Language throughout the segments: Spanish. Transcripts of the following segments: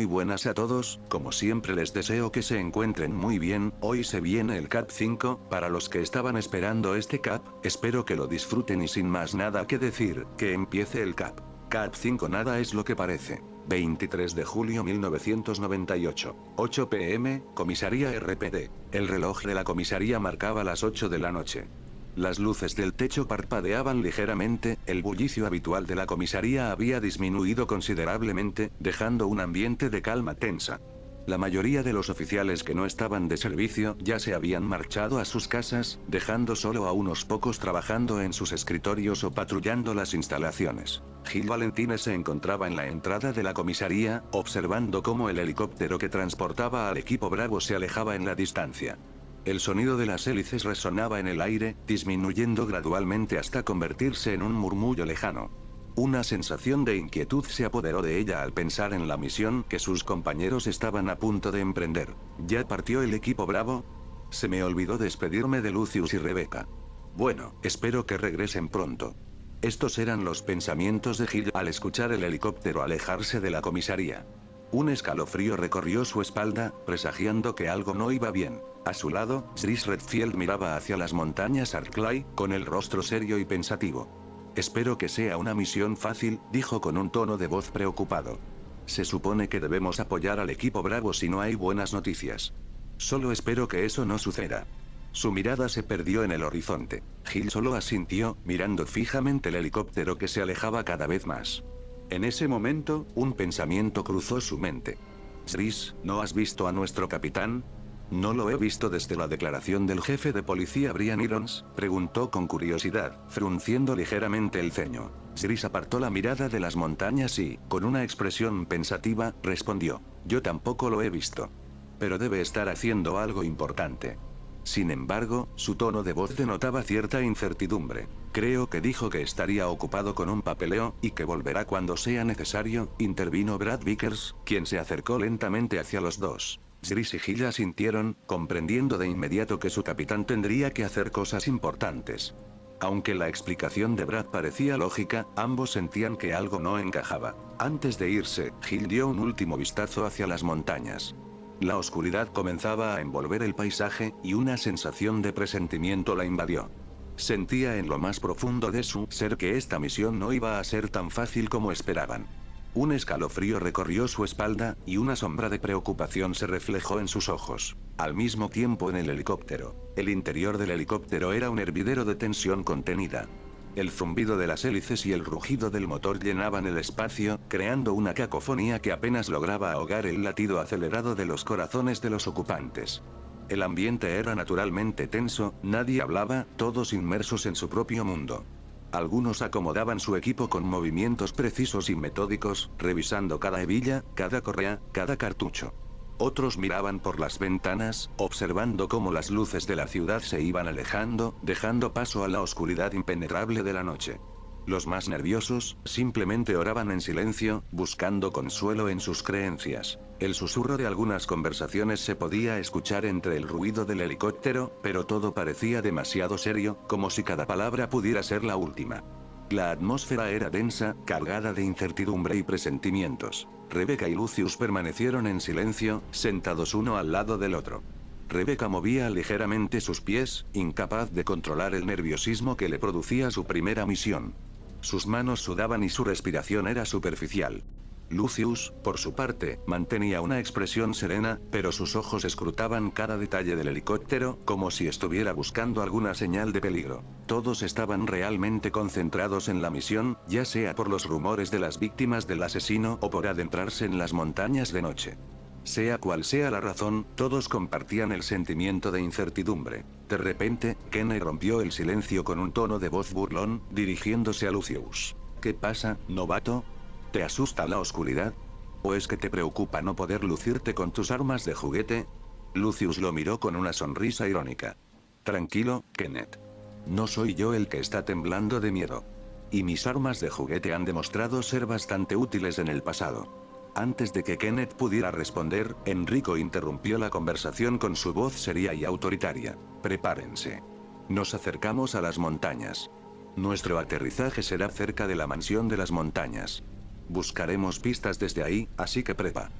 Muy buenas a todos, como siempre les deseo que se encuentren muy bien. Hoy se viene el CAP 5, para los que estaban esperando este CAP, espero que lo disfruten y sin más nada que decir, que empiece el CAP. CAP 5 nada es lo que parece. 23 de julio 1998. 8 p.m., comisaría RPD. El reloj de la comisaría marcaba las 8 de la noche. Las luces del techo parpadeaban ligeramente, el bullicio habitual de la comisaría había disminuido considerablemente, dejando un ambiente de calma tensa. La mayoría de los oficiales que no estaban de servicio ya se habían marchado a sus casas, dejando solo a unos pocos trabajando en sus escritorios o patrullando las instalaciones. Gil Valentines se encontraba en la entrada de la comisaría, observando cómo el helicóptero que transportaba al equipo Bravo se alejaba en la distancia. El sonido de las hélices resonaba en el aire, disminuyendo gradualmente hasta convertirse en un murmullo lejano. Una sensación de inquietud se apoderó de ella al pensar en la misión que sus compañeros estaban a punto de emprender. ¿Ya partió el equipo Bravo? Se me olvidó despedirme de Lucius y Rebecca. Bueno, espero que regresen pronto. Estos eran los pensamientos de Gil al escuchar el helicóptero alejarse de la comisaría. Un escalofrío recorrió su espalda, presagiando que algo no iba bien. A su lado, Chris Redfield miraba hacia las montañas Arklay, con el rostro serio y pensativo. Espero que sea una misión fácil, dijo con un tono de voz preocupado. Se supone que debemos apoyar al equipo Bravo si no hay buenas noticias. Solo espero que eso no suceda. Su mirada se perdió en el horizonte. Gil solo asintió, mirando fijamente el helicóptero que se alejaba cada vez más. En ese momento, un pensamiento cruzó su mente. Chris, ¿no has visto a nuestro capitán? No lo he visto desde la declaración del jefe de policía Brian Irons, preguntó con curiosidad, frunciendo ligeramente el ceño. Chris apartó la mirada de las montañas y, con una expresión pensativa, respondió: yo tampoco lo he visto. Pero debe estar haciendo algo importante. Sin embargo, su tono de voz denotaba cierta incertidumbre. Creo que dijo que estaría ocupado con un papeleo, y que volverá cuando sea necesario, intervino Brad Vickers, quien se acercó lentamente hacia los dos. Chris y Gil asintieron, comprendiendo de inmediato que su capitán tendría que hacer cosas importantes. Aunque la explicación de Brad parecía lógica, ambos sentían que algo no encajaba. Antes de irse, Gil dio un último vistazo hacia las montañas. La oscuridad comenzaba a envolver el paisaje, y una sensación de presentimiento la invadió. Sentía en lo más profundo de su ser que esta misión no iba a ser tan fácil como esperaban. Un escalofrío recorrió su espalda, y una sombra de preocupación se reflejó en sus ojos. Al mismo tiempo en el helicóptero. El interior del helicóptero era un hervidero de tensión contenida. El zumbido de las hélices y el rugido del motor llenaban el espacio, creando una cacofonía que apenas lograba ahogar el latido acelerado de los corazones de los ocupantes. El ambiente era naturalmente tenso, nadie hablaba, todos inmersos en su propio mundo. Algunos acomodaban su equipo con movimientos precisos y metódicos, revisando cada hebilla, cada correa, cada cartucho. Otros miraban por las ventanas, observando cómo las luces de la ciudad se iban alejando, dejando paso a la oscuridad impenetrable de la noche. Los más nerviosos, simplemente oraban en silencio, buscando consuelo en sus creencias. El susurro de algunas conversaciones se podía escuchar entre el ruido del helicóptero, pero todo parecía demasiado serio, como si cada palabra pudiera ser la última. La atmósfera era densa, cargada de incertidumbre y presentimientos. Rebecca y Lucius permanecieron en silencio, sentados uno al lado del otro. Rebecca movía ligeramente sus pies, incapaz de controlar el nerviosismo que le producía su primera misión. Sus manos sudaban y su respiración era superficial. Lucius, por su parte, mantenía una expresión serena, pero sus ojos escrutaban cada detalle del helicóptero, como si estuviera buscando alguna señal de peligro. Todos estaban realmente concentrados en la misión, ya sea por los rumores de las víctimas del asesino o por adentrarse en las montañas de noche. Sea cual sea la razón, todos compartían el sentimiento de incertidumbre. De repente, Kenneth rompió el silencio con un tono de voz burlón, dirigiéndose a Lucius. ¿Qué pasa, novato? ¿Te asusta la oscuridad? ¿O es que te preocupa no poder lucirte con tus armas de juguete? Lucius lo miró con una sonrisa irónica. Tranquilo, Kenneth. No soy yo el que está temblando de miedo. Y mis armas de juguete han demostrado ser bastante útiles en el pasado. Antes de que Kenneth pudiera responder, Enrico interrumpió la conversación con su voz seria y autoritaria. Prepárense. Nos acercamos a las montañas. Nuestro aterrizaje será cerca de la mansión de las montañas. Buscaremos pistas desde ahí, así que prepa.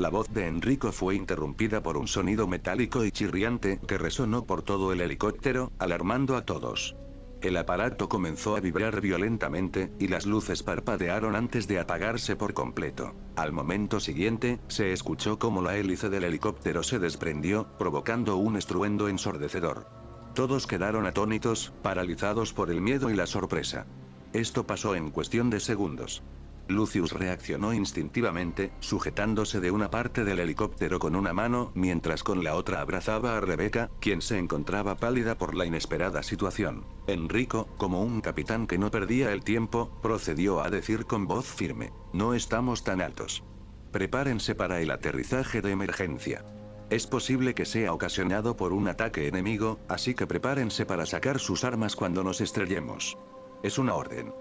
La voz de Enrico fue interrumpida por un sonido metálico y chirriante que resonó por todo el helicóptero, alarmando a todos. El aparato comenzó a vibrar violentamente, y las luces parpadearon antes de apagarse por completo. Al momento siguiente, se escuchó cómo la hélice del helicóptero se desprendió, provocando un estruendo ensordecedor. Todos quedaron atónitos, paralizados por el miedo y la sorpresa. Esto pasó en cuestión de segundos. Lucius reaccionó instintivamente, sujetándose de una parte del helicóptero con una mano, mientras con la otra abrazaba a Rebecca, quien se encontraba pálida por la inesperada situación. Enrico, como un capitán que no perdía el tiempo, procedió a decir con voz firme: "No estamos tan altos. Prepárense para el aterrizaje de emergencia. Es posible que sea ocasionado por un ataque enemigo, así que prepárense para sacar sus armas cuando nos estrellemos. Es una orden".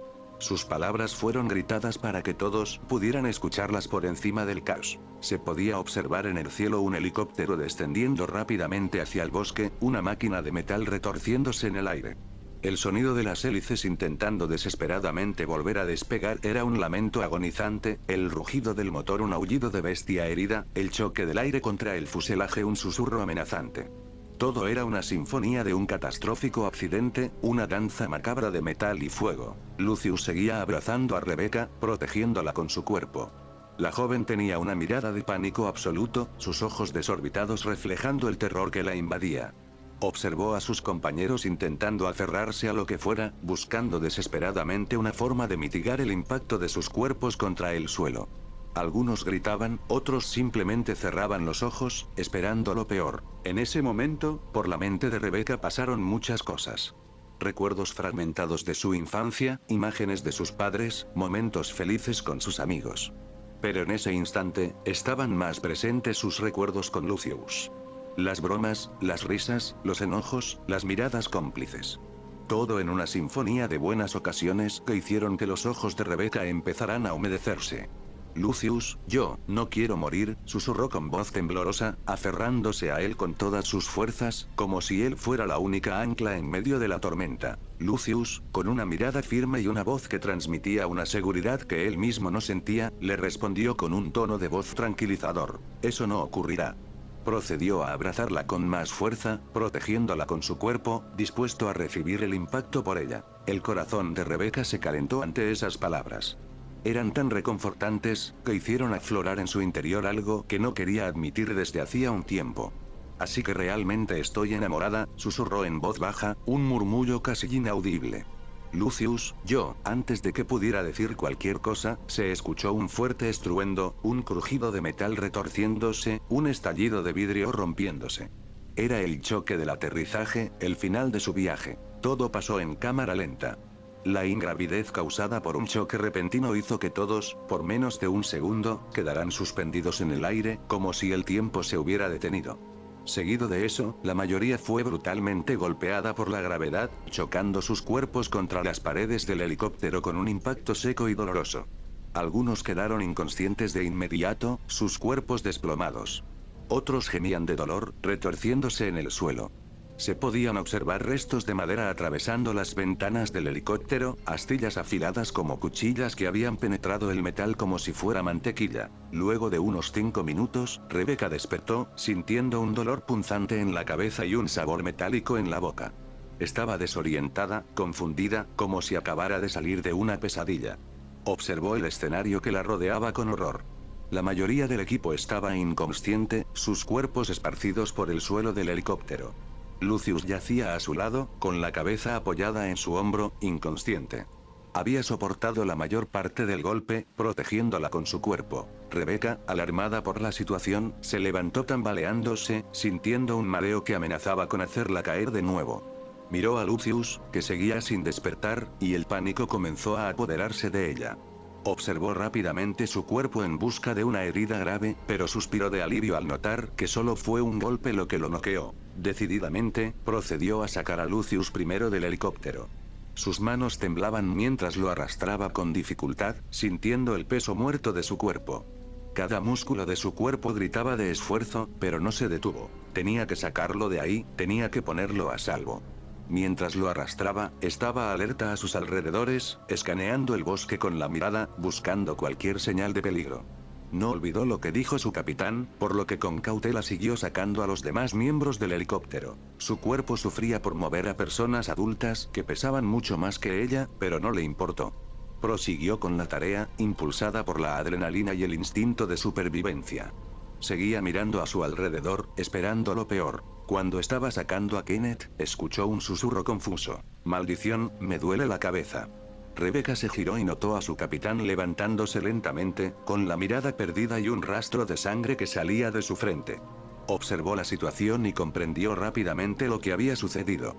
Sus palabras fueron gritadas para que todos pudieran escucharlas por encima del caos. Se podía observar en el cielo un helicóptero descendiendo rápidamente hacia el bosque, una máquina de metal retorciéndose en el aire. El sonido de las hélices intentando desesperadamente volver a despegar era un lamento agonizante, el rugido del motor un aullido de bestia herida, el choque del aire contra el fuselaje un susurro amenazante. Todo era una sinfonía de un catastrófico accidente, una danza macabra de metal y fuego. Lucius seguía abrazando a Rebecca, protegiéndola con su cuerpo. La joven tenía una mirada de pánico absoluto, sus ojos desorbitados reflejando el terror que la invadía. Observó a sus compañeros intentando aferrarse a lo que fuera, buscando desesperadamente una forma de mitigar el impacto de sus cuerpos contra el suelo. Algunos gritaban, otros simplemente cerraban los ojos, esperando lo peor. En ese momento, por la mente de Rebecca pasaron muchas cosas. Recuerdos fragmentados de su infancia, imágenes de sus padres, momentos felices con sus amigos. Pero en ese instante, estaban más presentes sus recuerdos con Lucius. Las bromas, las risas, los enojos, las miradas cómplices. Todo en una sinfonía de buenas ocasiones que hicieron que los ojos de Rebecca empezaran a humedecerse. Lucius, yo no quiero morir, susurró con voz temblorosa, aferrándose a él con todas sus fuerzas, como si él fuera la única ancla en medio de la tormenta. Lucius, con una mirada firme y una voz que transmitía una seguridad que él mismo no sentía, le respondió con un tono de voz tranquilizador: "Eso no ocurrirá". Procedió a abrazarla con más fuerza, protegiéndola con su cuerpo, dispuesto a recibir el impacto por ella. El corazón de Rebecca se calentó ante esas palabras. Eran tan reconfortantes, que hicieron aflorar en su interior algo que no quería admitir desde hacía un tiempo. "Así que realmente estoy enamorada", susurró en voz baja, un murmullo casi inaudible. Lucius, yo, antes de que pudiera decir cualquier cosa, se escuchó un fuerte estruendo, un crujido de metal retorciéndose, un estallido de vidrio rompiéndose. Era el choque del aterrizaje, el final de su viaje. Todo pasó en cámara lenta. La ingravidez causada por un choque repentino hizo que todos, por menos de un segundo, quedaran suspendidos en el aire, como si el tiempo se hubiera detenido. Seguido de eso, la mayoría fue brutalmente golpeada por la gravedad, chocando sus cuerpos contra las paredes del helicóptero con un impacto seco y doloroso. Algunos quedaron inconscientes de inmediato, sus cuerpos desplomados. Otros gemían de dolor, retorciéndose en el suelo. Se podían observar restos de madera atravesando las ventanas del helicóptero, astillas afiladas como cuchillas que habían penetrado el metal como si fuera mantequilla. Luego de unos 5 minutos, Rebecca despertó, sintiendo un dolor punzante en la cabeza y un sabor metálico en la boca. Estaba desorientada, confundida, como si acabara de salir de una pesadilla. Observó el escenario que la rodeaba con horror. La mayoría del equipo estaba inconsciente, sus cuerpos esparcidos por el suelo del helicóptero. Lucius yacía a su lado, con la cabeza apoyada en su hombro, inconsciente. Había soportado la mayor parte del golpe, protegiéndola con su cuerpo. Rebecca, alarmada por la situación, se levantó tambaleándose, sintiendo un mareo que amenazaba con hacerla caer de nuevo. Miró a Lucius, que seguía sin despertar, y el pánico comenzó a apoderarse de ella. Observó rápidamente su cuerpo en busca de una herida grave, pero suspiró de alivio al notar que solo fue un golpe lo que lo noqueó. Decididamente, procedió a sacar a Lucius primero del helicóptero. Sus manos temblaban mientras lo arrastraba con dificultad, sintiendo el peso muerto de su cuerpo. Cada músculo de su cuerpo gritaba de esfuerzo, pero no se detuvo. Tenía que sacarlo de ahí, tenía que ponerlo a salvo. Mientras lo arrastraba, estaba alerta a sus alrededores, escaneando el bosque con la mirada, buscando cualquier señal de peligro. No olvidó lo que dijo su capitán, por lo que con cautela siguió sacando a los demás miembros del helicóptero. Su cuerpo sufría por mover a personas adultas que pesaban mucho más que ella, pero no le importó. Prosiguió con la tarea, impulsada por la adrenalina y el instinto de supervivencia. Seguía mirando a su alrededor, esperando lo peor. Cuando estaba sacando a Kenneth, escuchó un susurro confuso. «Maldición, me duele la cabeza». Rebecca se giró y notó a su capitán levantándose lentamente, con la mirada perdida y un rastro de sangre que salía de su frente. Observó la situación y comprendió rápidamente lo que había sucedido.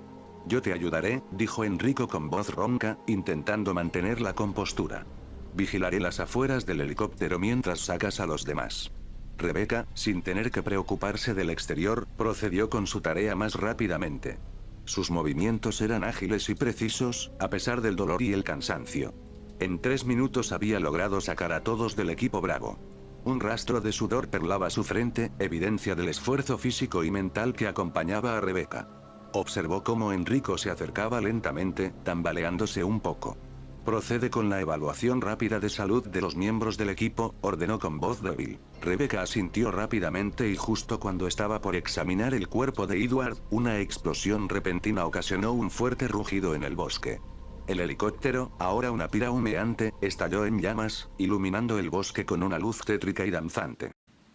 «Yo te ayudaré», dijo Enrico con voz ronca, intentando mantener la compostura. «Vigilaré las afueras del helicóptero mientras sacas a los demás». Rebecca, sin tener que preocuparse del exterior, procedió con su tarea más rápidamente. Sus movimientos eran ágiles y precisos, a pesar del dolor y el cansancio. En 3 minutos había logrado sacar a todos del equipo Bravo. Un rastro de sudor perlaba su frente, evidencia del esfuerzo físico y mental que acompañaba a Rebecca. Observó cómo Enrico se acercaba lentamente, tambaleándose un poco. «Procede con la evaluación rápida de salud de los miembros del equipo», ordenó con voz débil. Rebecca asintió rápidamente y justo cuando estaba por examinar el cuerpo de Edward, una explosión repentina ocasionó un fuerte rugido en el bosque. El helicóptero, ahora una pira humeante, estalló en llamas, iluminando el bosque con una luz tétrica y danzante.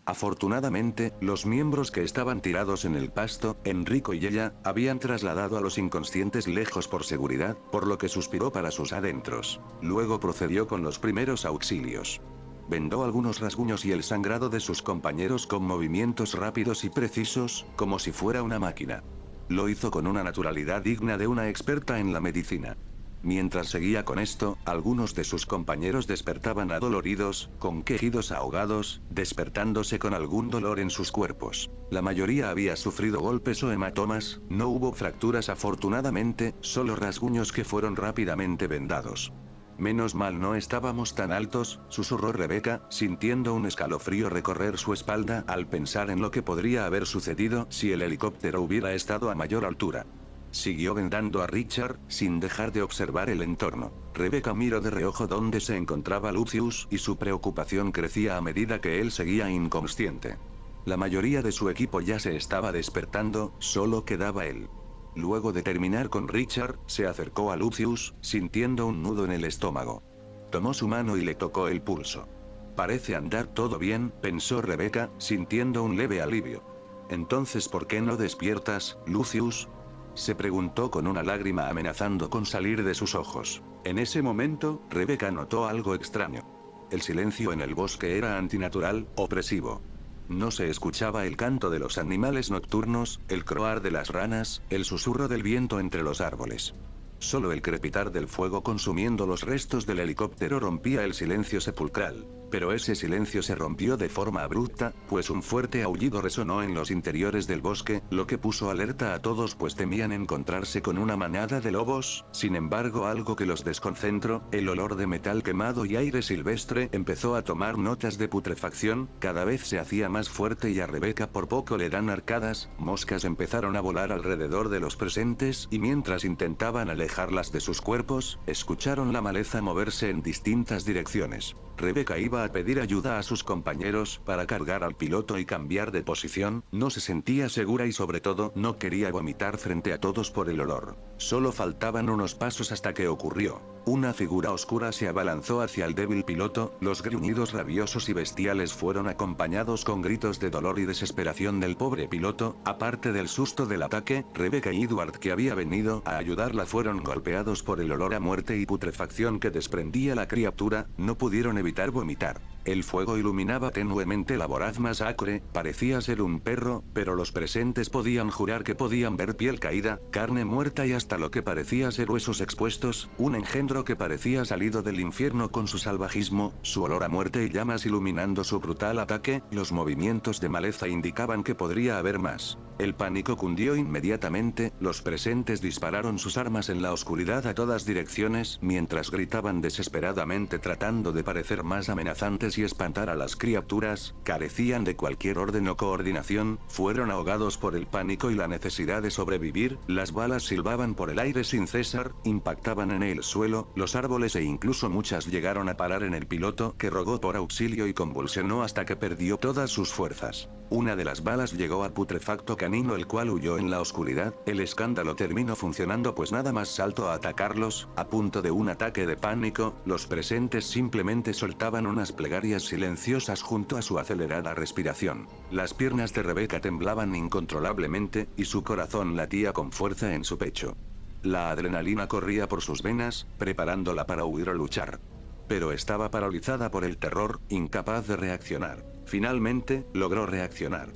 Afortunadamente, los miembros que estaban tirados en el pasto, Enrico y ella, habían trasladado a los inconscientes lejos por seguridad, por lo que suspiró para sus adentros. Luego procedió con los primeros auxilios. Vendó algunos rasguños y el sangrado de sus compañeros con movimientos rápidos y precisos, como si fuera una máquina. Lo hizo con una naturalidad digna de una experta en la medicina. Mientras seguía con esto, algunos de sus compañeros despertaban adoloridos, con quejidos ahogados, despertándose con algún dolor en sus cuerpos. La mayoría había sufrido golpes o hematomas, no hubo fracturas afortunadamente, solo rasguños que fueron rápidamente vendados. «Menos mal no estábamos tan altos», susurró Rebecca, sintiendo un escalofrío recorrer su espalda al pensar en lo que podría haber sucedido si el helicóptero hubiera estado a mayor altura. Siguió vendando a Richard, sin dejar de observar el entorno. Rebecca miró de reojo dónde se encontraba Lucius y su preocupación crecía a medida que él seguía inconsciente. La mayoría de su equipo ya se estaba despertando, solo quedaba él. Luego de terminar con Richard, se acercó a Lucius, sintiendo un nudo en el estómago. Tomó su mano y le tocó el pulso. «Parece andar todo bien», pensó Rebecca, sintiendo un leve alivio. «Entonces, ¿por qué no despiertas, Lucius?», se preguntó con una lágrima amenazando con salir de sus ojos. En ese momento, Rebecca notó algo extraño. El silencio en el bosque era antinatural, opresivo. No se escuchaba el canto de los animales nocturnos, el croar de las ranas, el susurro del viento entre los árboles. Solo el crepitar del fuego consumiendo los restos del helicóptero rompía el silencio sepulcral. Pero ese silencio se rompió de forma abrupta, pues un fuerte aullido resonó en los interiores del bosque, lo que puso alerta a todos pues temían encontrarse con una manada de lobos. Sin embargo, algo que los desconcentró, el olor de metal quemado y aire silvestre, empezó a tomar notas de putrefacción, cada vez se hacía más fuerte y a Rebecca por poco le dan arcadas. Moscas empezaron a volar alrededor de los presentes y mientras intentaban alejarlas de sus cuerpos, escucharon la maleza moverse en distintas direcciones. Rebecca iba a pedir ayuda a sus compañeros para cargar al piloto y cambiar de posición, no se sentía segura y sobre todo no quería vomitar frente a todos por el olor. Solo faltaban unos pasos hasta que ocurrió. Una figura oscura se abalanzó hacia el débil piloto, los gruñidos rabiosos y bestiales fueron acompañados con gritos de dolor y desesperación del pobre piloto. Aparte del susto del ataque, Rebecca y Edward, que había venido a ayudarla, fueron golpeados por el olor a muerte y putrefacción que desprendía la criatura, no pudieron evitar vomitar. El fuego iluminaba tenuemente la voraz masacre, parecía ser un perro, pero los presentes podían jurar que podían ver piel caída, carne muerta y hasta lo que parecía ser huesos expuestos, un engendro que parecía salido del infierno con su salvajismo, su olor a muerte y llamas iluminando su brutal ataque. Los movimientos de maleza indicaban que podría haber más. El pánico cundió inmediatamente, los presentes dispararon sus armas en la oscuridad a todas direcciones, mientras gritaban desesperadamente tratando de parecer más amenazantes y espantar a las criaturas, carecían de cualquier orden o coordinación, fueron ahogados por el pánico y la necesidad de sobrevivir, las balas silbaban por el aire sin cesar, impactaban en el suelo, los árboles e incluso muchas llegaron a parar en el piloto, que rogó por auxilio y convulsionó hasta que perdió todas sus fuerzas. Una de las balas llegó al putrefacto canino, el cual huyó en la oscuridad. El escándalo terminó funcionando, pues nada más saltó a atacarlos. A punto de un ataque de pánico, los presentes simplemente soltaban unas plegarias silenciosas junto a su acelerada respiración. Las piernas de Rebecca temblaban incontrolablemente, y su corazón latía con fuerza en su pecho. La adrenalina corría por sus venas, preparándola para huir o luchar. Pero estaba paralizada por el terror, incapaz de reaccionar. Finalmente, logró reaccionar.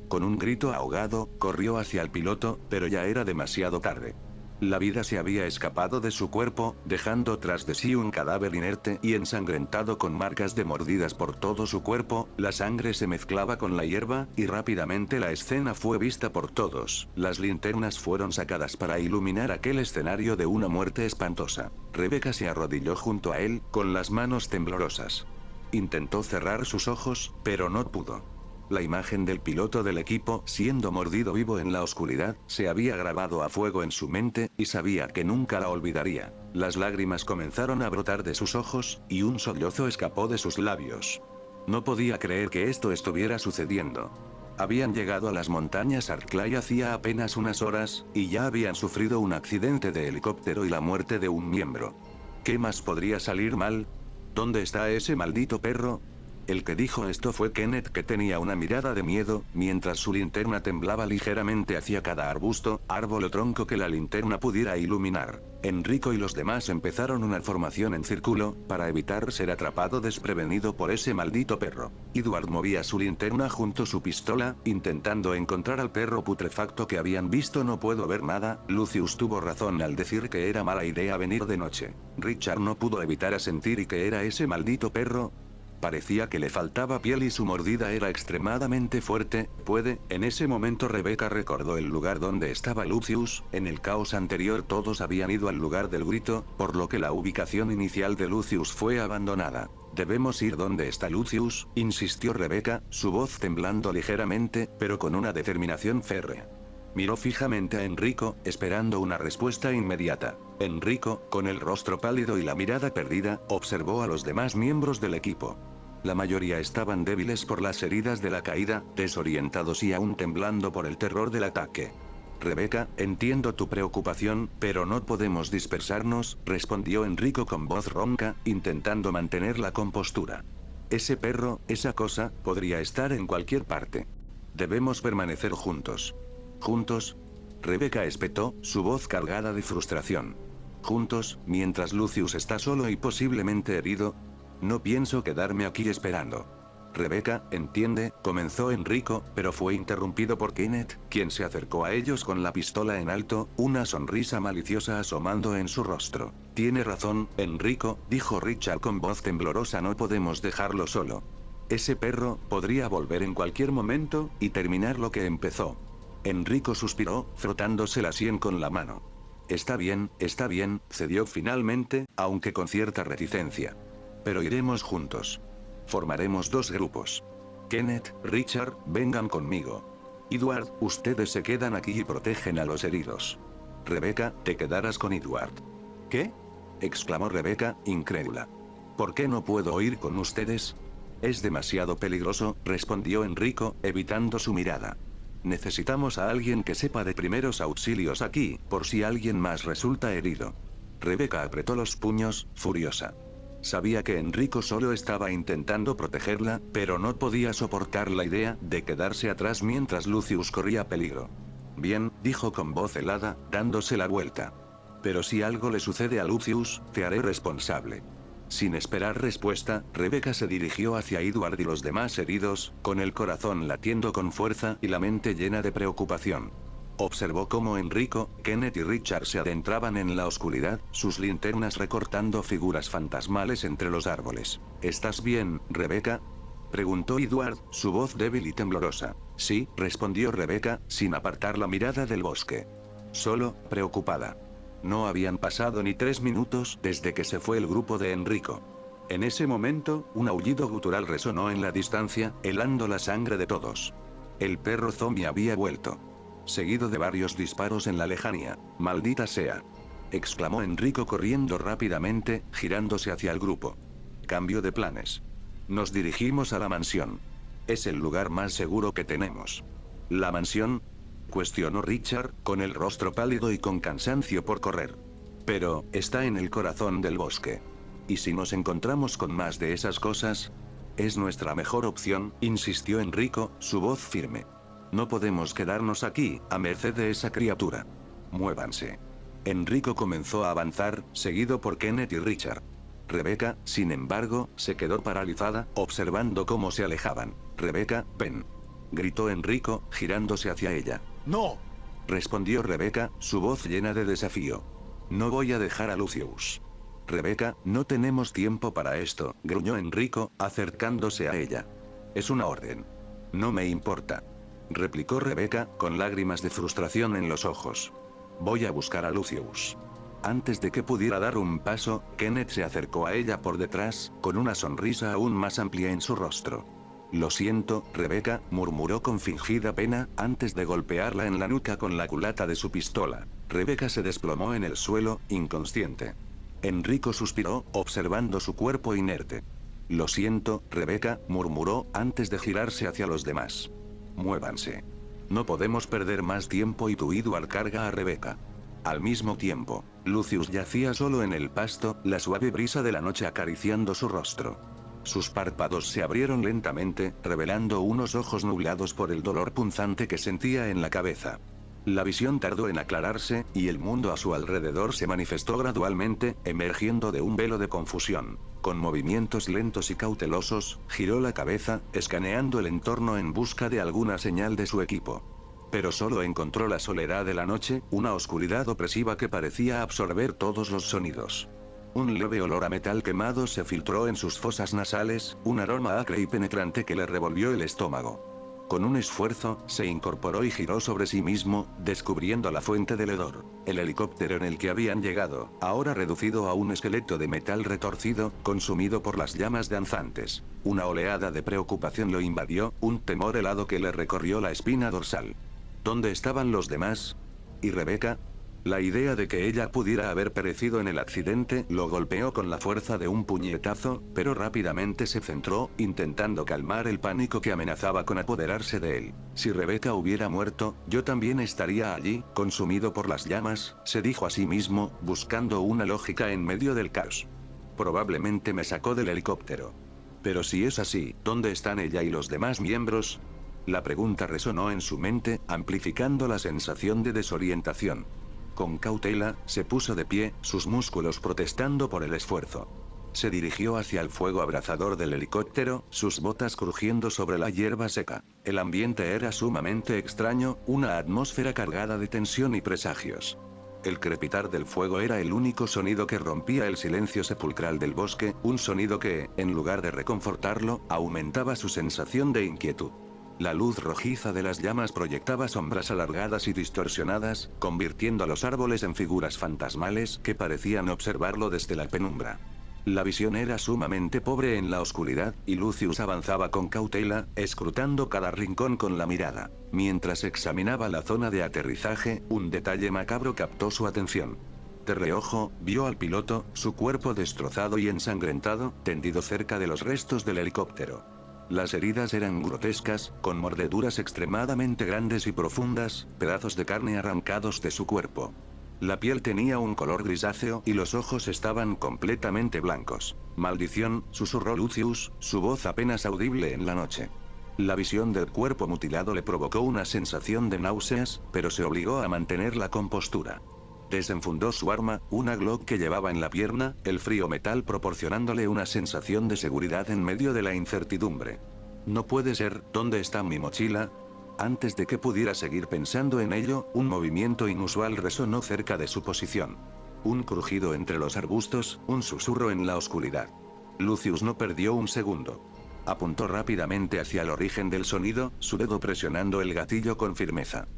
Con un grito ahogado, corrió hacia el piloto, pero ya era demasiado tarde. La vida se había escapado de su cuerpo, dejando tras de sí un cadáver inerte y ensangrentado con marcas de mordidas por todo su cuerpo. La sangre se mezclaba con la hierba, y rápidamente la escena fue vista por todos. Las linternas fueron sacadas para iluminar aquel escenario de una muerte espantosa. Rebecca se arrodilló junto a él, con las manos temblorosas. Intentó cerrar sus ojos, pero no pudo. La imagen del piloto del equipo, siendo mordido vivo en la oscuridad, se había grabado a fuego en su mente, y sabía que nunca la olvidaría. Las lágrimas comenzaron a brotar de sus ojos, y un sollozo escapó de sus labios. No podía creer que esto estuviera sucediendo. Habían llegado a las montañas Arklay hacía apenas unas horas, y ya habían sufrido un accidente de helicóptero y la muerte de un miembro. ¿Qué más podría salir mal? ¿Dónde está ese maldito perro? El que dijo esto fue Kenneth, que tenía una mirada de miedo, mientras su linterna temblaba ligeramente hacia cada arbusto, árbol o tronco que la linterna pudiera iluminar. Enrico y los demás empezaron una formación en círculo, para evitar ser atrapado desprevenido por ese maldito perro. Edward movía su linterna junto a su pistola, intentando encontrar al perro putrefacto que habían visto. No puedo ver nada. Lucius tuvo razón al decir que era mala idea venir de noche. Richard no pudo evitar asentir. ¿Y qué era ese maldito perro? Parecía que le faltaba piel y su mordida era extremadamente fuerte. En ese momento Rebecca recordó el lugar donde estaba Lucius. En el caos anterior todos habían ido al lugar del grito, por lo que la ubicación inicial de Lucius fue abandonada. Debemos ir donde está Lucius, insistió Rebecca, su voz temblando ligeramente, pero con una determinación férrea. Miró fijamente a Enrico, esperando una respuesta inmediata. Enrico, con el rostro pálido y la mirada perdida, observó a los demás miembros del equipo. La mayoría estaban débiles por las heridas de la caída, desorientados y aún temblando por el terror del ataque. Rebecca, entiendo tu preocupación, pero no podemos dispersarnos, respondió Enrico con voz ronca, intentando mantener la compostura. Ese perro, esa cosa, podría estar en cualquier parte. Debemos permanecer juntos. ¿Juntos? Rebecca espetó, su voz cargada de frustración. ¿Juntos, mientras Lucius está solo y posiblemente herido? No pienso quedarme aquí esperando. Rebecca, entiende, comenzó Enrico, pero fue interrumpido por Kenneth, quien se acercó a ellos con la pistola en alto, una sonrisa maliciosa asomando en su rostro. Tiene razón, Enrico, dijo Richard con voz temblorosa, no podemos dejarlo solo. Ese perro podría volver en cualquier momento, y terminar lo que empezó. Enrico suspiró, frotándose la sien con la mano. Está bien, cedió finalmente, aunque con cierta reticencia. Pero iremos juntos. Formaremos dos grupos. Kenneth, Richard, vengan conmigo. Edward, ustedes se quedan aquí y protegen a los heridos. Rebecca, te quedarás con Edward. ¿Qué? Exclamó Rebecca, incrédula. ¿Por qué no puedo ir con ustedes? Es demasiado peligroso, respondió Enrico, evitando su mirada. Necesitamos a alguien que sepa de primeros auxilios aquí, por si alguien más resulta herido. Rebecca apretó los puños, furiosa. Sabía que Enrico solo estaba intentando protegerla, pero no podía soportar la idea de quedarse atrás mientras Lucius corría peligro. Bien, dijo con voz helada, dándose la vuelta. Pero si algo le sucede a Lucius, te haré responsable. Sin esperar respuesta, Rebecca se dirigió hacia Edward y los demás heridos, con el corazón latiendo con fuerza y la mente llena de preocupación. Observó cómo Enrico, Kenneth y Richard se adentraban en la oscuridad, sus linternas recortando figuras fantasmales entre los árboles. ¿Estás bien, Rebecca? Preguntó Edward, su voz débil y temblorosa. Sí, respondió Rebecca, sin apartar la mirada del bosque. Solo, preocupada. No habían pasado ni 3 minutos desde que se fue el grupo de Enrico. En ese momento, un aullido gutural resonó en la distancia, helando la sangre de todos. El perro zombie había vuelto. Seguido de varios disparos en la lejanía. ¡Maldita sea!, exclamó Enrico corriendo rápidamente, girándose hacia el grupo. Cambio de planes. Nos dirigimos a la mansión. Es el lugar más seguro que tenemos. ¿La mansión?, cuestionó Richard, con el rostro pálido y con cansancio por correr. Pero, está en el corazón del bosque. ¿Y si nos encontramos con más de esas cosas? Es nuestra mejor opción, insistió Enrico, su voz firme. No podemos quedarnos aquí, a merced de esa criatura. Muévanse. Enrico comenzó a avanzar, seguido por Kenneth y Richard. Rebecca, sin embargo, se quedó paralizada, observando cómo se alejaban. Rebecca, ven. Gritó Enrico, girándose hacia ella. ¡No! Respondió Rebecca, su voz llena de desafío. No voy a dejar a Lucius. Rebecca, no tenemos tiempo para esto, gruñó Enrico, acercándose a ella. Es una orden. No me importa. Replicó Rebecca, con lágrimas de frustración en los ojos. Voy a buscar a Lucius. Antes de que pudiera dar un paso, Kenneth se acercó a ella por detrás, con una sonrisa aún más amplia en su rostro. Lo siento, Rebecca, murmuró con fingida pena, antes de golpearla en la nuca con la culata de su pistola. Rebecca se desplomó en el suelo, inconsciente. Enrico suspiró, observando su cuerpo inerte. Lo siento, Rebecca, murmuró, antes de girarse hacia los demás. Muévanse. No podemos perder más tiempo y Tuiduar carga a Rebecca. Al mismo tiempo, Lucius yacía solo en el pasto, la suave brisa de la noche acariciando su rostro. Sus párpados se abrieron lentamente, revelando unos ojos nublados por el dolor punzante que sentía en la cabeza. La visión tardó en aclararse, y el mundo a su alrededor se manifestó gradualmente, emergiendo de un velo de confusión. Con movimientos lentos y cautelosos, giró la cabeza, escaneando el entorno en busca de alguna señal de su equipo. Pero solo encontró la soledad de la noche, una oscuridad opresiva que parecía absorber todos los sonidos. Un leve olor a metal quemado se filtró en sus fosas nasales, un aroma acre y penetrante que le revolvió el estómago. Con un esfuerzo, se incorporó y giró sobre sí mismo, descubriendo la fuente del hedor. El helicóptero en el que habían llegado, ahora reducido a un esqueleto de metal retorcido, consumido por las llamas danzantes. Una oleada de preocupación lo invadió, un temor helado que le recorrió la espina dorsal. ¿Dónde estaban los demás? ¿Y Rebecca? La idea de que ella pudiera haber perecido en el accidente lo golpeó con la fuerza de un puñetazo, pero rápidamente se centró, intentando calmar el pánico que amenazaba con apoderarse de él. Si Rebecca hubiera muerto, yo también estaría allí, consumido por las llamas, se dijo a sí mismo, buscando una lógica en medio del caos. Probablemente me sacó del helicóptero. Pero si es así, ¿dónde están ella y los demás miembros? La pregunta resonó en su mente, amplificando la sensación de desorientación. Con cautela, se puso de pie, sus músculos protestando por el esfuerzo. Se dirigió hacia el fuego abrasador del helicóptero, sus botas crujiendo sobre la hierba seca. El ambiente era sumamente extraño, una atmósfera cargada de tensión y presagios. El crepitar del fuego era el único sonido que rompía el silencio sepulcral del bosque, un sonido que, en lugar de reconfortarlo, aumentaba su sensación de inquietud. La luz rojiza de las llamas proyectaba sombras alargadas y distorsionadas, convirtiendo a los árboles en figuras fantasmales que parecían observarlo desde la penumbra. La visión era sumamente pobre en la oscuridad, y Lucius avanzaba con cautela, escrutando cada rincón con la mirada. Mientras examinaba la zona de aterrizaje, un detalle macabro captó su atención. De reojo, vio al piloto, su cuerpo destrozado y ensangrentado, tendido cerca de los restos del helicóptero. Las heridas eran grotescas, con mordeduras extremadamente grandes y profundas, pedazos de carne arrancados de su cuerpo. La piel tenía un color grisáceo y los ojos estaban completamente blancos. «Maldición», susurró Lucius, su voz apenas audible en la noche. La visión del cuerpo mutilado le provocó una sensación de náuseas, pero se obligó a mantener la compostura. Desenfundó su arma, una Glock que llevaba en la pierna, el frío metal proporcionándole una sensación de seguridad en medio de la incertidumbre. No puede ser, ¿dónde está mi mochila? Antes de que pudiera seguir pensando en ello, un movimiento inusual resonó cerca de su posición. Un crujido entre los arbustos, un susurro en la oscuridad. Lucius no perdió un segundo. Apuntó rápidamente hacia el origen del sonido, su dedo presionando el gatillo con firmeza.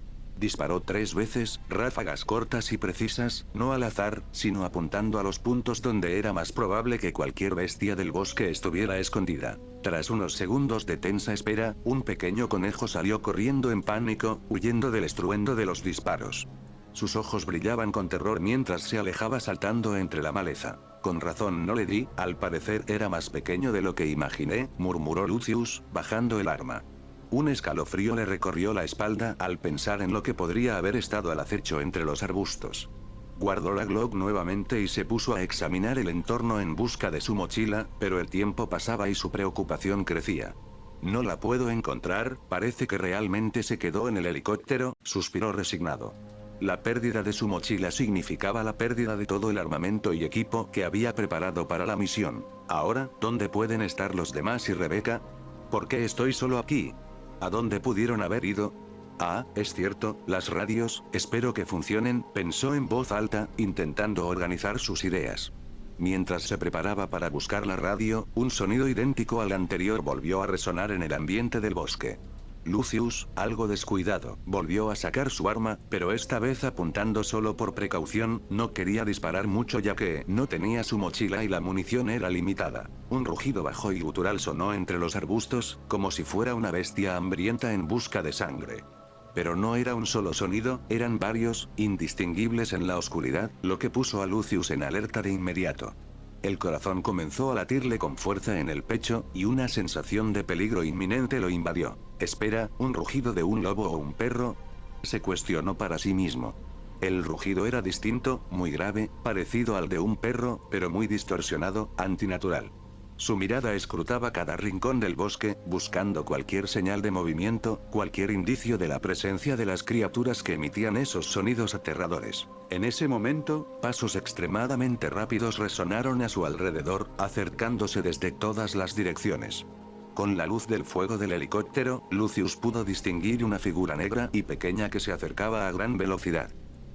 Disparó 3 veces, ráfagas cortas y precisas, no al azar, sino apuntando a los puntos donde era más probable que cualquier bestia del bosque estuviera escondida. Tras unos segundos de tensa espera, un pequeño conejo salió corriendo en pánico, huyendo del estruendo de los disparos. Sus ojos brillaban con terror mientras se alejaba saltando entre la maleza. Con razón no le di, al parecer era más pequeño de lo que imaginé, murmuró Lucius, bajando el arma. Un escalofrío le recorrió la espalda al pensar en lo que podría haber estado al acecho entre los arbustos. Guardó la Glock nuevamente y se puso a examinar el entorno en busca de su mochila, pero el tiempo pasaba y su preocupación crecía. No la puedo encontrar, parece que realmente se quedó en el helicóptero, suspiró resignado. La pérdida de su mochila significaba la pérdida de todo el armamento y equipo que había preparado para la misión. Ahora, ¿dónde pueden estar los demás y Rebecca? ¿Por qué estoy solo aquí? ¿A dónde pudieron haber ido? Ah, es cierto, las radios, espero que funcionen, pensó en voz alta, intentando organizar sus ideas. Mientras se preparaba para buscar la radio, un sonido idéntico al anterior volvió a resonar en el ambiente del bosque. Lucius, algo descuidado, volvió a sacar su arma, pero esta vez apuntando solo por precaución, no quería disparar mucho ya que no tenía su mochila y la munición era limitada. Un rugido bajo y gutural sonó entre los arbustos, como si fuera una bestia hambrienta en busca de sangre. Pero no era un solo sonido, eran varios, indistinguibles en la oscuridad, lo que puso a Lucius en alerta de inmediato. El corazón comenzó a latirle con fuerza en el pecho, y una sensación de peligro inminente lo invadió. Espera, ¿un rugido de un lobo o un perro? Se cuestionó para sí mismo. El rugido era distinto, muy grave, parecido al de un perro, pero muy distorsionado, antinatural. Su mirada escrutaba cada rincón del bosque, buscando cualquier señal de movimiento, cualquier indicio de la presencia de las criaturas que emitían esos sonidos aterradores. En ese momento, pasos extremadamente rápidos resonaron a su alrededor, acercándose desde todas las direcciones. Con la luz del fuego del helicóptero, Lucius pudo distinguir una figura negra y pequeña que se acercaba a gran velocidad.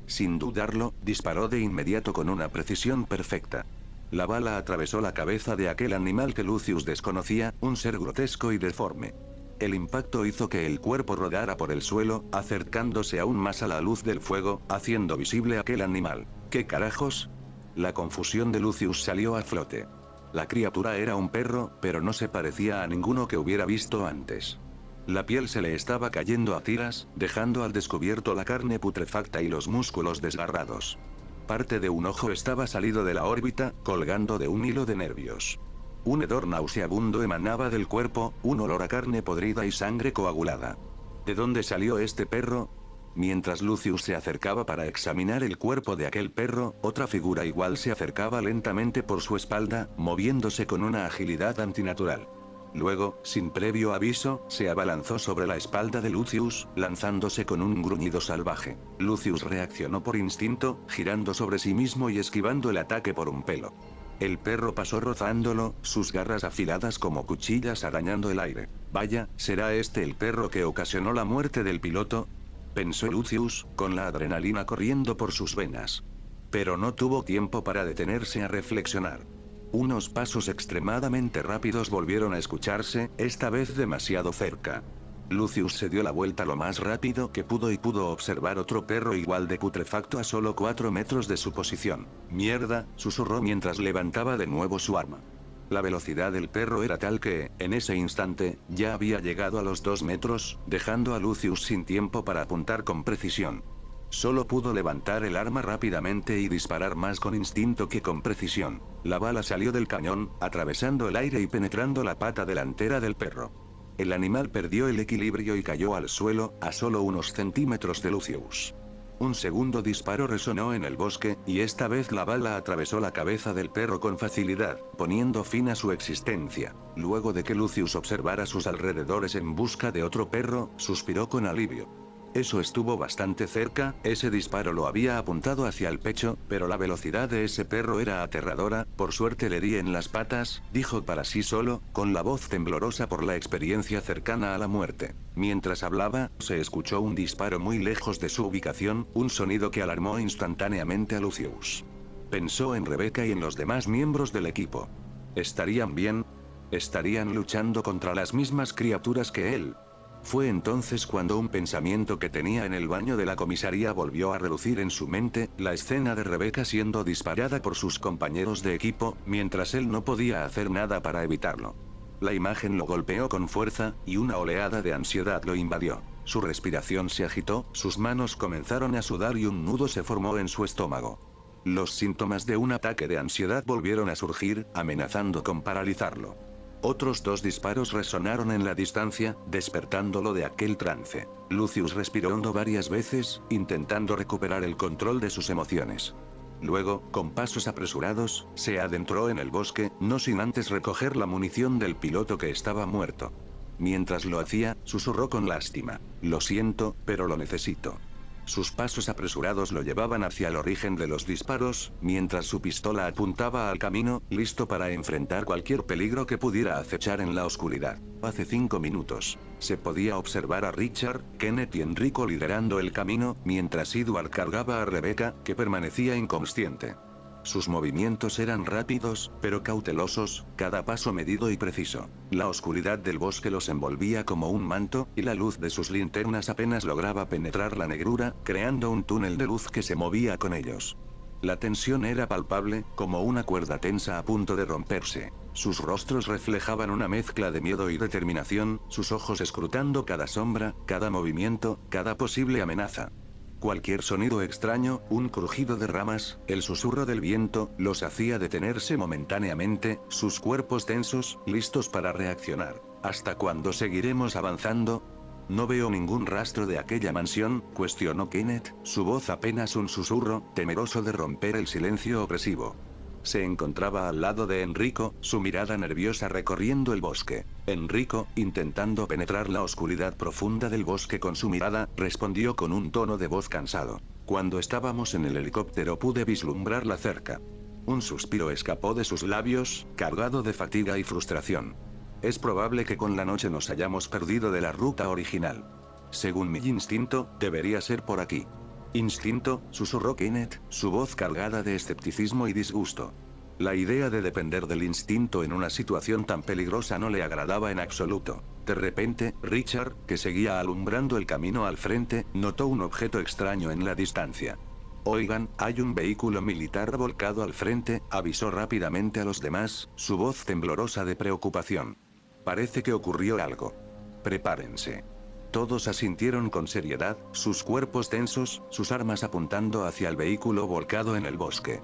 Sin dudarlo, disparó de inmediato con una precisión perfecta. La bala atravesó la cabeza de aquel animal que Lucius desconocía, un ser grotesco y deforme. El impacto hizo que el cuerpo rodara por el suelo, acercándose aún más a la luz del fuego, haciendo visible aquel animal. ¿Qué carajos? La confusión de Lucius salió a flote. La criatura era un perro, pero no se parecía a ninguno que hubiera visto antes. La piel se le estaba cayendo a tiras, dejando al descubierto la carne putrefacta y los músculos desgarrados. Parte de un ojo estaba salido de la órbita, colgando de un hilo de nervios. Un hedor nauseabundo emanaba del cuerpo, un olor a carne podrida y sangre coagulada. ¿De dónde salió este perro? Mientras Lucius se acercaba para examinar el cuerpo de aquel perro, otra figura igual se acercaba lentamente por su espalda, moviéndose con una agilidad antinatural. Luego, sin previo aviso, se abalanzó sobre la espalda de Lucius, lanzándose con un gruñido salvaje. Lucius reaccionó por instinto, girando sobre sí mismo y esquivando el ataque por un pelo. El perro pasó rozándolo, sus garras afiladas como cuchillas arañando el aire. Vaya, ¿será este el perro que ocasionó la muerte del piloto? Pensó Lucius, con la adrenalina corriendo por sus venas. Pero no tuvo tiempo para detenerse a reflexionar. Unos pasos extremadamente rápidos volvieron a escucharse, esta vez demasiado cerca. Lucius se dio la vuelta lo más rápido que pudo y pudo observar otro perro igual de putrefacto a solo 4 metros de su posición. «Mierda», susurró mientras levantaba de nuevo su arma. La velocidad del perro era tal que, en ese instante, ya había llegado a los 2 metros, dejando a Lucius sin tiempo para apuntar con precisión. Solo pudo levantar el arma rápidamente y disparar más con instinto que con precisión. La bala salió del cañón, atravesando el aire y penetrando la pata delantera del perro. El animal perdió el equilibrio y cayó al suelo, a solo unos centímetros de Lucius. Un segundo disparo resonó en el bosque, y esta vez la bala atravesó la cabeza del perro con facilidad, poniendo fin a su existencia. Luego de que Lucius observara sus alrededores en busca de otro perro, suspiró con alivio. Eso estuvo bastante cerca, ese disparo lo había apuntado hacia el pecho, pero la velocidad de ese perro era aterradora, por suerte le di en las patas, dijo para sí solo, con la voz temblorosa por la experiencia cercana a la muerte. Mientras hablaba, se escuchó un disparo muy lejos de su ubicación, un sonido que alarmó instantáneamente a Lucius. Pensó en Rebecca y en los demás miembros del equipo. ¿Estarían bien? ¿Estarían luchando contra las mismas criaturas que él? Fue entonces cuando un pensamiento que tenía en el baño de la comisaría volvió a relucir en su mente, la escena de Rebecca siendo disparada por sus compañeros de equipo, mientras él no podía hacer nada para evitarlo. La imagen lo golpeó con fuerza, y una oleada de ansiedad lo invadió. Su respiración se agitó, sus manos comenzaron a sudar y un nudo se formó en su estómago. Los síntomas de un ataque de ansiedad volvieron a surgir, amenazando con paralizarlo. Otros 2 disparos resonaron en la distancia, despertándolo de aquel trance. Lucius respiró hondo varias veces, intentando recuperar el control de sus emociones. Luego, con pasos apresurados, se adentró en el bosque, no sin antes recoger la munición del piloto que estaba muerto. Mientras lo hacía, susurró con lástima: «Lo siento, pero lo necesito». Sus pasos apresurados lo llevaban hacia el origen de los disparos, mientras su pistola apuntaba al camino, listo para enfrentar cualquier peligro que pudiera acechar en la oscuridad. Hace 5 minutos, se podía observar a Richard, Kenneth y Enrico liderando el camino, mientras Edward cargaba a Rebecca, que permanecía inconsciente. Sus movimientos eran rápidos, pero cautelosos, cada paso medido y preciso. La oscuridad del bosque los envolvía como un manto, y la luz de sus linternas apenas lograba penetrar la negrura, creando un túnel de luz que se movía con ellos. La tensión era palpable, como una cuerda tensa a punto de romperse. Sus rostros reflejaban una mezcla de miedo y determinación, sus ojos escrutando cada sombra, cada movimiento, cada posible amenaza. Cualquier sonido extraño, un crujido de ramas, el susurro del viento, los hacía detenerse momentáneamente, sus cuerpos tensos, listos para reaccionar. ¿Hasta cuándo seguiremos avanzando? No veo ningún rastro de aquella mansión, cuestionó Kenneth, su voz apenas un susurro, temeroso de romper el silencio opresivo. Se encontraba al lado de Enrico, su mirada nerviosa recorriendo el bosque. Enrico, intentando penetrar la oscuridad profunda del bosque con su mirada, respondió con un tono de voz cansado: «Cuando estábamos en el helicóptero pude vislumbrarla cerca». Un suspiro escapó de sus labios, cargado de fatiga y frustración. «Es probable que con la noche nos hayamos perdido de la ruta original. Según mi instinto, debería ser por aquí». «¿Instinto?», susurró Kenneth, su voz cargada de escepticismo y disgusto. La idea de depender del instinto en una situación tan peligrosa no le agradaba en absoluto. De repente, Richard, que seguía alumbrando el camino al frente, notó un objeto extraño en la distancia. «Oigan, hay un vehículo militar volcado al frente», avisó rápidamente a los demás, su voz temblorosa de preocupación. «Parece que ocurrió algo. Prepárense». Todos asintieron con seriedad, sus cuerpos tensos, sus armas apuntando hacia el vehículo volcado en el bosque.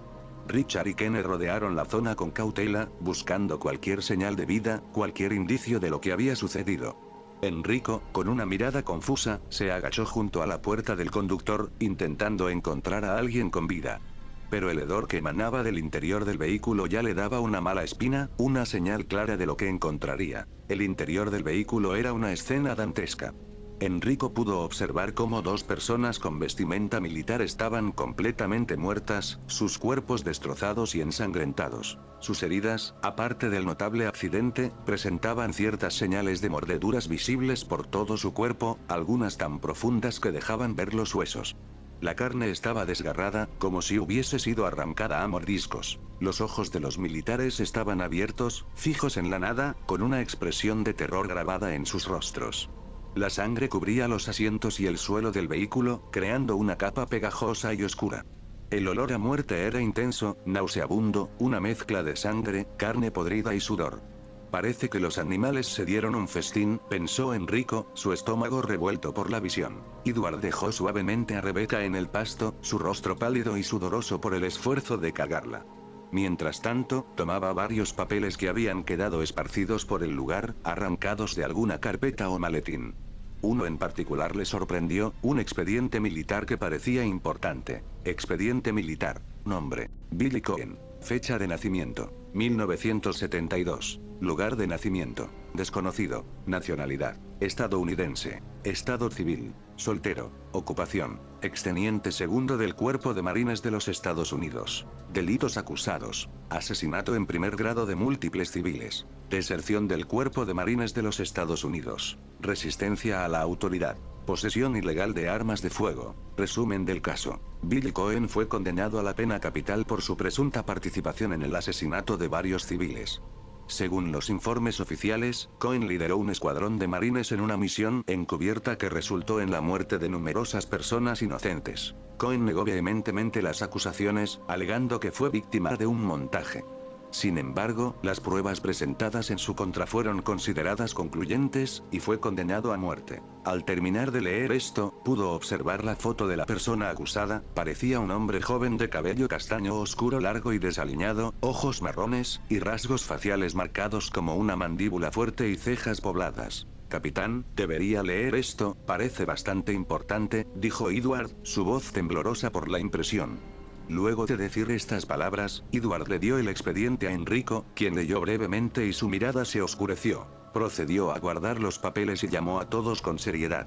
Richard y Kenneth rodearon la zona con cautela, buscando cualquier señal de vida, cualquier indicio de lo que había sucedido. Enrico, con una mirada confusa, se agachó junto a la puerta del conductor, intentando encontrar a alguien con vida. Pero el hedor que emanaba del interior del vehículo ya le daba una mala espina, una señal clara de lo que encontraría. El interior del vehículo era una escena dantesca. Enrico pudo observar cómo 2 personas con vestimenta militar estaban completamente muertas, sus cuerpos destrozados y ensangrentados. Sus heridas, aparte del notable accidente, presentaban ciertas señales de mordeduras visibles por todo su cuerpo, algunas tan profundas que dejaban ver los huesos. La carne estaba desgarrada, como si hubiese sido arrancada a mordiscos. Los ojos de los militares estaban abiertos, fijos en la nada, con una expresión de terror grabada en sus rostros. La sangre cubría los asientos y el suelo del vehículo, creando una capa pegajosa y oscura. El olor a muerte era intenso, nauseabundo, una mezcla de sangre, carne podrida y sudor. Parece que los animales se dieron un festín, pensó Enrico, su estómago revuelto por la visión. Edward dejó suavemente a Rebecca en el pasto, su rostro pálido y sudoroso por el esfuerzo de cargarla. Mientras tanto, tomaba varios papeles que habían quedado esparcidos por el lugar, arrancados de alguna carpeta o maletín. Uno en particular le sorprendió, un expediente militar que parecía importante. Expediente militar. Nombre: Billy Cohen. Fecha de nacimiento: 1972. Lugar de nacimiento: desconocido. Nacionalidad: estadounidense. Estado civil: soltero. Ocupación: exteniente segundo del Cuerpo de Marines de los Estados Unidos. Delitos acusados: asesinato en primer grado de múltiples civiles. Deserción del Cuerpo de Marines de los Estados Unidos. Resistencia a la autoridad. Posesión ilegal de armas de fuego. Resumen del caso: Billy Cohen fue condenado a la pena capital por su presunta participación en el asesinato de varios civiles. Según los informes oficiales, Cohen lideró un escuadrón de marines en una misión encubierta que resultó en la muerte de numerosas personas inocentes. Cohen negó vehementemente las acusaciones, alegando que fue víctima de un montaje. Sin embargo, las pruebas presentadas en su contra fueron consideradas concluyentes, y fue condenado a muerte. Al terminar de leer esto, pudo observar la foto de la persona acusada. Parecía un hombre joven de cabello castaño oscuro largo y desaliñado, ojos marrones, y rasgos faciales marcados como una mandíbula fuerte y cejas pobladas. Capitán, debería leer esto, parece bastante importante, dijo Edward, su voz temblorosa por la impresión. Luego de decir estas palabras, Edward le dio el expediente a Enrico, quien leyó brevemente y su mirada se oscureció. Procedió a guardar los papeles y llamó a todos con seriedad.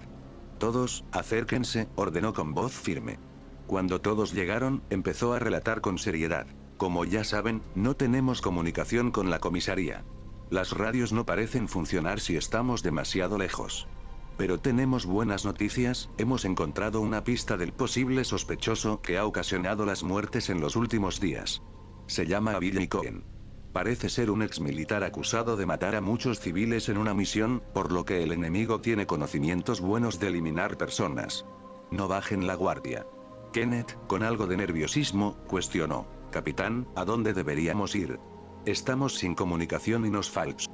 Todos, acérquense, ordenó con voz firme. Cuando todos llegaron, empezó a relatar con seriedad. Como ya saben, no tenemos comunicación con la comisaría. Las radios no parecen funcionar si estamos demasiado lejos. Pero tenemos buenas noticias, hemos encontrado una pista del posible sospechoso que ha ocasionado las muertes en los últimos días. Se llama Billy Cohen. Parece ser un exmilitar acusado de matar a muchos civiles en una misión, por lo que el enemigo tiene conocimientos buenos de eliminar personas. No bajen la guardia. Kenneth, con algo de nerviosismo, cuestionó. Capitán, ¿a dónde deberíamos ir? Estamos sin comunicación y nos falta.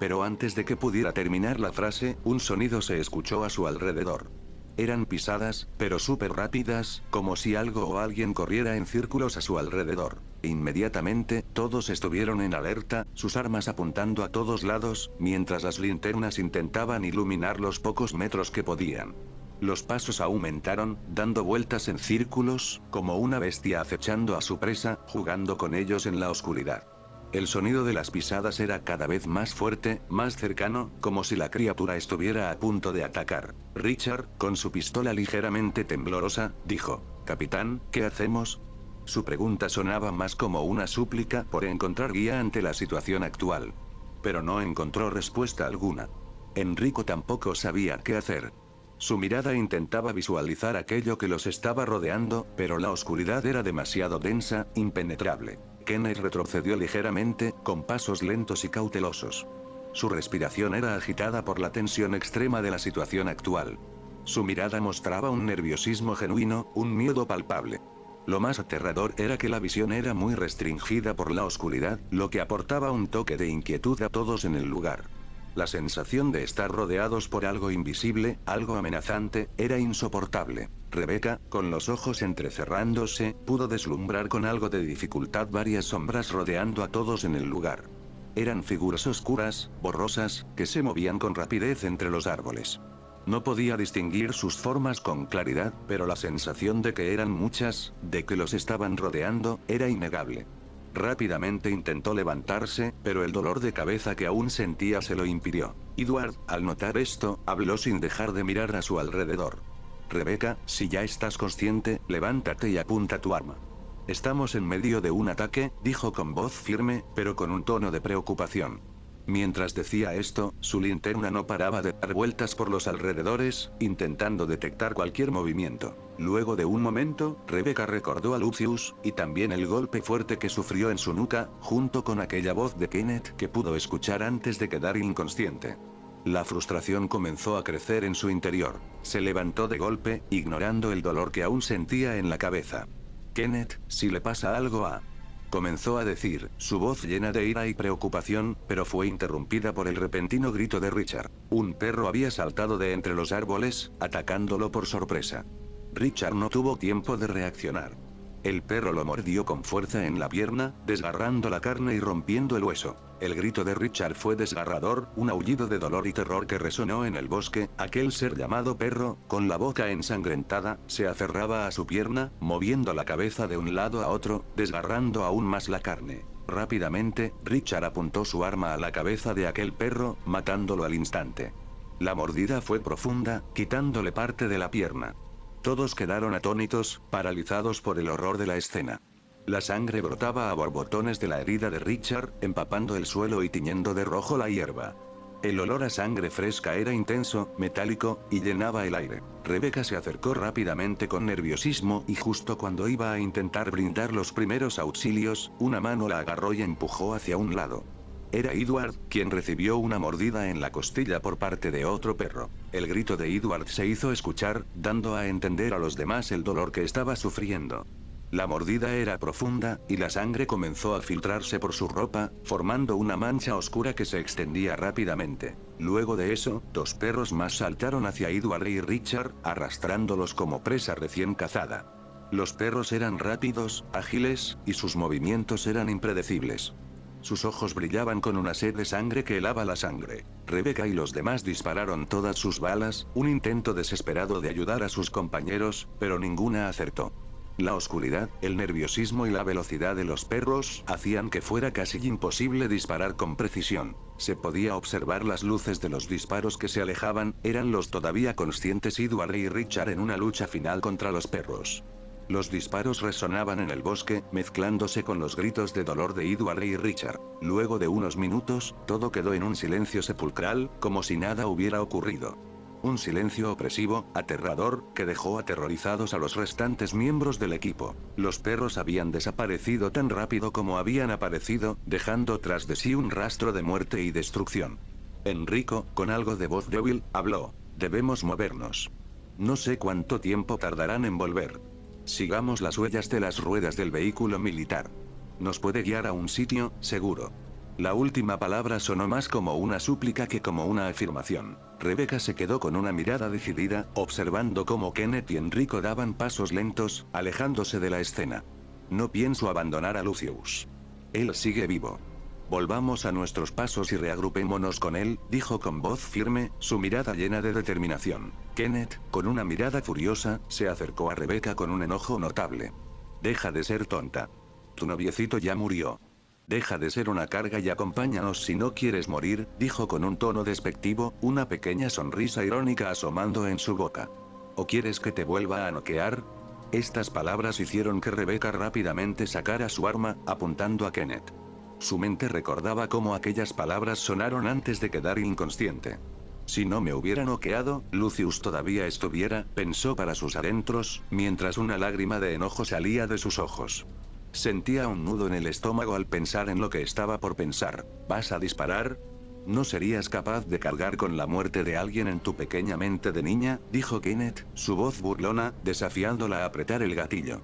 Pero antes de que pudiera terminar la frase, un sonido se escuchó a su alrededor. Eran pisadas, pero súper rápidas, como si algo o alguien corriera en círculos a su alrededor. Inmediatamente, todos estuvieron en alerta, sus armas apuntando a todos lados, mientras las linternas intentaban iluminar los pocos metros que podían. Los pasos aumentaron, dando vueltas en círculos, como una bestia acechando a su presa, jugando con ellos en la oscuridad. El sonido de las pisadas era cada vez más fuerte, más cercano, como si la criatura estuviera a punto de atacar. Richard, con su pistola ligeramente temblorosa, dijo: «Capitán, ¿qué hacemos?». Su pregunta sonaba más como una súplica por encontrar guía ante la situación actual. Pero no encontró respuesta alguna. Enrico tampoco sabía qué hacer. Su mirada intentaba visualizar aquello que los estaba rodeando, pero la oscuridad era demasiado densa, impenetrable. Kenneth retrocedió ligeramente, con pasos lentos y cautelosos. Su respiración era agitada por la tensión extrema de la situación actual. Su mirada mostraba un nerviosismo genuino, un miedo palpable. Lo más aterrador era que la visión era muy restringida por la oscuridad, lo que aportaba un toque de inquietud a todos en el lugar. La sensación de estar rodeados por algo invisible, algo amenazante, era insoportable. Rebecca, con los ojos entrecerrándose, pudo deslumbrar con algo de dificultad varias sombras rodeando a todos en el lugar. Eran figuras oscuras, borrosas, que se movían con rapidez entre los árboles. No podía distinguir sus formas con claridad, pero la sensación de que eran muchas, de que los estaban rodeando, era innegable. Rápidamente intentó levantarse, pero el dolor de cabeza que aún sentía se lo impidió. Edward, al notar esto, habló sin dejar de mirar a su alrededor. «Rebecca, si ya estás consciente, levántate y apunta tu arma». «Estamos en medio de un ataque», dijo con voz firme, pero con un tono de preocupación. Mientras decía esto, su linterna no paraba de dar vueltas por los alrededores, intentando detectar cualquier movimiento. Luego de un momento, Rebecca recordó a Lucius, y también el golpe fuerte que sufrió en su nuca, junto con aquella voz de Kenneth que pudo escuchar antes de quedar inconsciente. La frustración comenzó a crecer en su interior. Se levantó de golpe, ignorando el dolor que aún sentía en la cabeza. «Kenneth, si le pasa algo a...», comenzó a decir, su voz llena de ira y preocupación, pero fue interrumpida por el repentino grito de Richard. Un perro había saltado de entre los árboles, atacándolo por sorpresa. Richard no tuvo tiempo de reaccionar. El perro lo mordió con fuerza en la pierna, desgarrando la carne y rompiendo el hueso. El grito de Richard fue desgarrador, un aullido de dolor y terror que resonó en el bosque. Aquel ser llamado perro, con la boca ensangrentada, se aferraba a su pierna, moviendo la cabeza de un lado a otro, desgarrando aún más la carne. Rápidamente, Richard apuntó su arma a la cabeza de aquel perro, matándolo al instante. La mordida fue profunda, quitándole parte de la pierna. Todos quedaron atónitos, paralizados por el horror de la escena. La sangre brotaba a borbotones de la herida de Richard, empapando el suelo y tiñendo de rojo la hierba. El olor a sangre fresca era intenso, metálico, y llenaba el aire. Rebecca se acercó rápidamente con nerviosismo y justo cuando iba a intentar brindar los primeros auxilios, una mano la agarró y empujó hacia un lado. Era Edward, quien recibió una mordida en la costilla por parte de otro perro. El grito de Edward se hizo escuchar, dando a entender a los demás el dolor que estaba sufriendo. La mordida era profunda, y la sangre comenzó a filtrarse por su ropa, formando una mancha oscura que se extendía rápidamente. Luego de eso, 2 perros más saltaron hacia Edward y Richard, arrastrándolos como presa recién cazada. Los perros eran rápidos, ágiles, y sus movimientos eran impredecibles. Sus ojos brillaban con una sed de sangre que helaba la sangre. Rebecca y los demás dispararon todas sus balas, un intento desesperado de ayudar a sus compañeros, pero ninguna acertó. La oscuridad, el nerviosismo y la velocidad de los perros hacían que fuera casi imposible disparar con precisión. Se podía observar las luces de los disparos que se alejaban, eran los todavía conscientes Edward y Richard en una lucha final contra los perros. Los disparos resonaban en el bosque, mezclándose con los gritos de dolor de Edward y Richard. Luego de unos minutos, todo quedó en un silencio sepulcral, como si nada hubiera ocurrido. Un silencio opresivo, aterrador, que dejó aterrorizados a los restantes miembros del equipo. Los perros habían desaparecido tan rápido como habían aparecido, dejando tras de sí un rastro de muerte y destrucción. Enrico, con algo de voz débil, habló. Debemos movernos. No sé cuánto tiempo tardarán en volver. Sigamos las huellas de las ruedas del vehículo militar. Nos puede guiar a un sitio seguro. La última palabra sonó más como una súplica que como una afirmación. Rebecca se quedó con una mirada decidida, observando cómo Kenneth y Enrico daban pasos lentos, alejándose de la escena. No pienso abandonar a Lucius. Él sigue vivo. Volvamos a nuestros pasos y reagrupémonos con él, dijo con voz firme, su mirada llena de determinación. Kenneth, con una mirada furiosa, se acercó a Rebecca con un enojo notable. Deja de ser tonta. Tu noviecito ya murió. Deja de ser una carga y acompáñanos si no quieres morir, dijo con un tono despectivo, una pequeña sonrisa irónica asomando en su boca. ¿O quieres que te vuelva a noquear? Estas palabras hicieron que Rebecca rápidamente sacara su arma, apuntando a Kenneth. Su mente recordaba cómo aquellas palabras sonaron antes de quedar inconsciente. Si no me hubiera noqueado, Lucius todavía estuviera, pensó para sus adentros, mientras una lágrima de enojo salía de sus ojos. Sentía un nudo en el estómago al pensar en lo que estaba por pensar. ¿Vas a disparar? ¿No serías capaz de cargar con la muerte de alguien en tu pequeña mente de niña?, dijo Kenneth, su voz burlona, desafiándola a apretar el gatillo.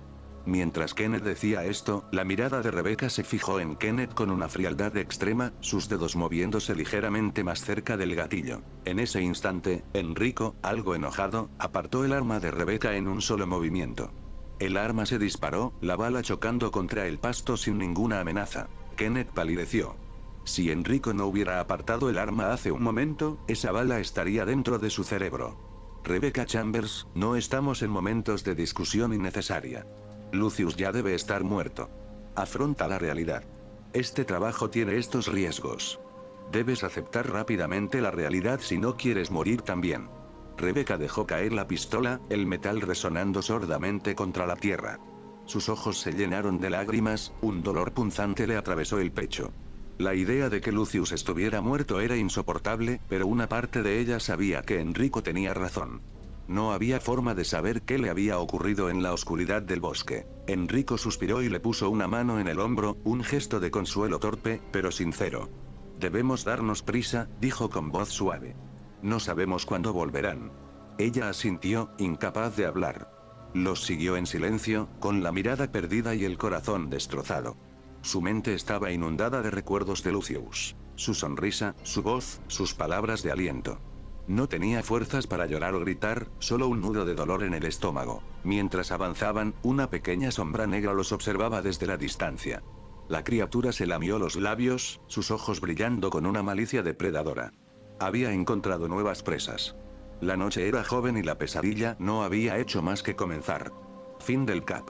Mientras Kenneth decía esto, la mirada de Rebecca se fijó en Kenneth con una frialdad extrema, sus dedos moviéndose ligeramente más cerca del gatillo. En ese instante, Enrico, algo enojado, apartó el arma de Rebecca en un solo movimiento. El arma se disparó, la bala chocando contra el pasto sin ninguna amenaza. Kenneth palideció. Si Enrico no hubiera apartado el arma hace un momento, esa bala estaría dentro de su cerebro. Rebecca Chambers, no estamos en momentos de discusión innecesaria. Lucius ya debe estar muerto. Afronta la realidad. Este trabajo tiene estos riesgos. Debes aceptar rápidamente la realidad si no quieres morir también. Rebecca dejó caer la pistola, el metal resonando sordamente contra la tierra. Sus ojos se llenaron de lágrimas, un dolor punzante le atravesó el pecho. La idea de que Lucius estuviera muerto era insoportable, pero una parte de ella sabía que Enrico tenía razón. No había forma de saber qué le había ocurrido en la oscuridad del bosque. Enrico suspiró y le puso una mano en el hombro, un gesto de consuelo torpe, pero sincero. Debemos darnos prisa, dijo con voz suave. No sabemos cuándo volverán. Ella asintió, incapaz de hablar. Los siguió en silencio, con la mirada perdida y el corazón destrozado. Su mente estaba inundada de recuerdos de Lucius. Su sonrisa, su voz, sus palabras de aliento. No tenía fuerzas para llorar o gritar, solo un nudo de dolor en el estómago. Mientras avanzaban, una pequeña sombra negra los observaba desde la distancia. La criatura se lamió los labios, sus ojos brillando con una malicia depredadora. Había encontrado nuevas presas. La noche era joven y la pesadilla no había hecho más que comenzar. Fin del cap.